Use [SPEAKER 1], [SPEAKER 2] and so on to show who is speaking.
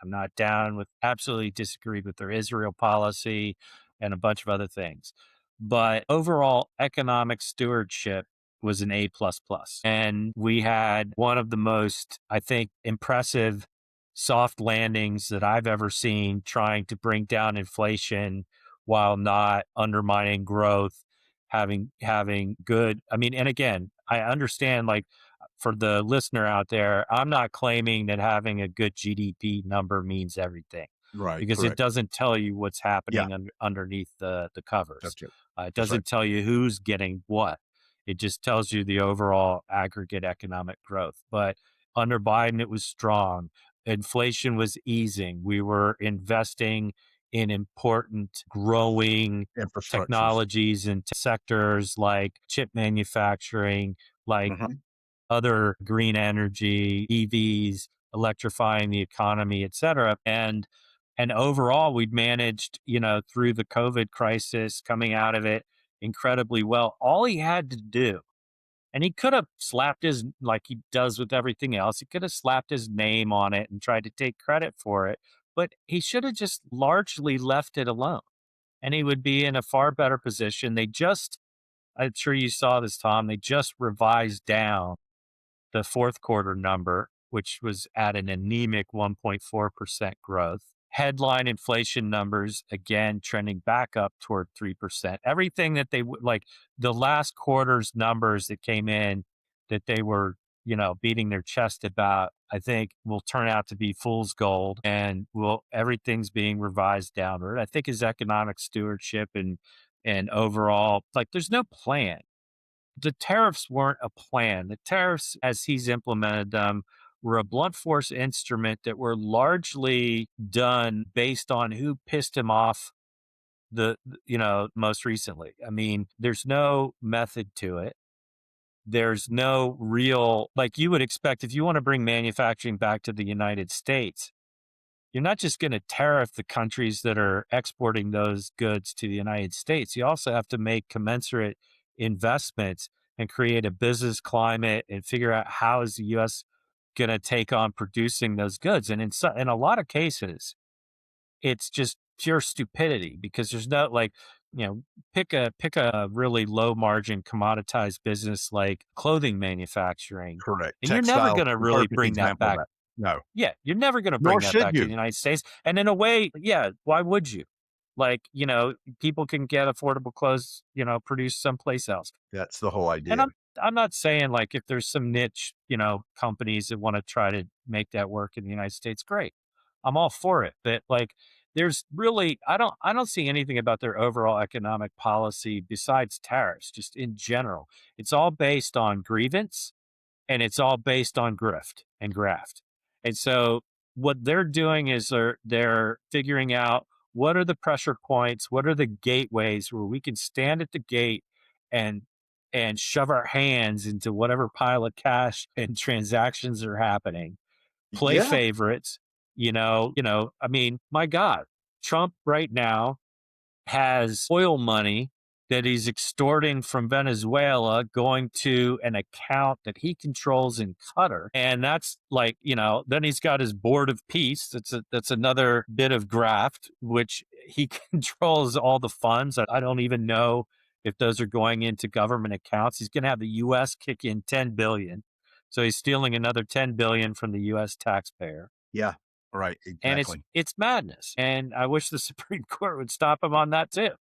[SPEAKER 1] I'm not down with, absolutely disagreed with their Israel policy and a bunch of other things. But overall economic stewardship was an A plus plus. And we had one of the most, I think, impressive soft landings that I've ever seen trying to bring down inflation while not undermining growth, having good. I mean, and again, I understand, like, for the listener out there, I'm not claiming that having a good GDP number means everything,
[SPEAKER 2] Right,
[SPEAKER 1] because it
[SPEAKER 2] correct.
[SPEAKER 1] doesn't tell you what's
[SPEAKER 2] Yeah,
[SPEAKER 1] happening underneath the covers.
[SPEAKER 2] that's it.
[SPEAKER 1] It
[SPEAKER 2] That's right.
[SPEAKER 1] doesn't tell you who's getting what. It just tells you the overall aggregate economic growth. But under Biden, it was strong. Inflation was easing. We were investing in important, growing
[SPEAKER 2] Infrastructures.
[SPEAKER 1] technologies and sectors like chip manufacturing, like
[SPEAKER 2] Mhm.
[SPEAKER 1] other green energy, EVs, electrifying the economy, et cetera. And overall, we'd managed, through the COVID crisis, coming out of it incredibly well. All he had to do, and he could have slapped his, like he does with everything else, he could have slapped his name on it and tried to take credit for it, but he should have just largely left it alone. And he would be in a far better position. I'm sure you saw this, Tom, they just revised down the fourth quarter number, which was at an anemic 1.4% growth. Headline inflation numbers, again, trending back up toward 3%. Everything that they like, the last quarter's numbers that came in that they were, beating their chest about, I think will turn out to be fool's gold, and everything's being revised downward. I think his economic stewardship and overall, like, there's no plan. The tariffs weren't a plan. The tariffs, as he's implemented them, were a blunt force instrument that were largely done based on who pissed him off most recently. I mean, there's no method to it. There's no real, like you would expect if you want to bring manufacturing back to the United States, you're not just going to tariff the countries that are exporting those goods to the United States. You also have to make commensurate investments and create a business climate and figure out how is the U.S. going to take on producing those goods. And in a lot of cases, it's just pure stupidity, because there's no, like, pick a really low margin commoditized business like clothing manufacturing,
[SPEAKER 2] Correct.
[SPEAKER 1] and you're never
[SPEAKER 2] Textiles
[SPEAKER 1] going to
[SPEAKER 2] is a
[SPEAKER 1] really
[SPEAKER 2] perfect
[SPEAKER 1] bring that
[SPEAKER 2] example of
[SPEAKER 1] back.
[SPEAKER 2] that. No,
[SPEAKER 1] Yeah, you're never gonna
[SPEAKER 2] nor
[SPEAKER 1] bring that
[SPEAKER 2] should
[SPEAKER 1] back to the
[SPEAKER 2] you.
[SPEAKER 1] United States, and in a way, yeah, why would you? Like, people can get affordable clothes, produced someplace else.
[SPEAKER 2] That's the whole
[SPEAKER 1] And
[SPEAKER 2] idea.
[SPEAKER 1] I'm not saying, like, if there's some niche, companies that wanna try to make that work in the United States, great. I'm all for it, but, like, there's really, I don't see anything about their overall economic policy besides tariffs, just in general. It's all based on grievance, and it's all based on grift and graft. And so what they're doing is they're figuring out what are the pressure points, what are the gateways where we can stand at the gate and shove our hands into whatever pile of cash and transactions are happening. Play
[SPEAKER 2] Yeah,
[SPEAKER 1] favorites, I mean, my God, Trump right now has oil money that he's extorting from Venezuela going to an account that he controls in Qatar. And that's like, then he's got his board of peace. That's another bit of graft, which he controls all the funds. I don't even know if those are going into government accounts. He's going to have the US kick in 10 billion. So he's stealing another 10 billion from the US taxpayer.
[SPEAKER 2] yeah, right,
[SPEAKER 1] And it's
[SPEAKER 2] exactly.
[SPEAKER 1] it's madness. And I wish the Supreme Court would stop him on that too.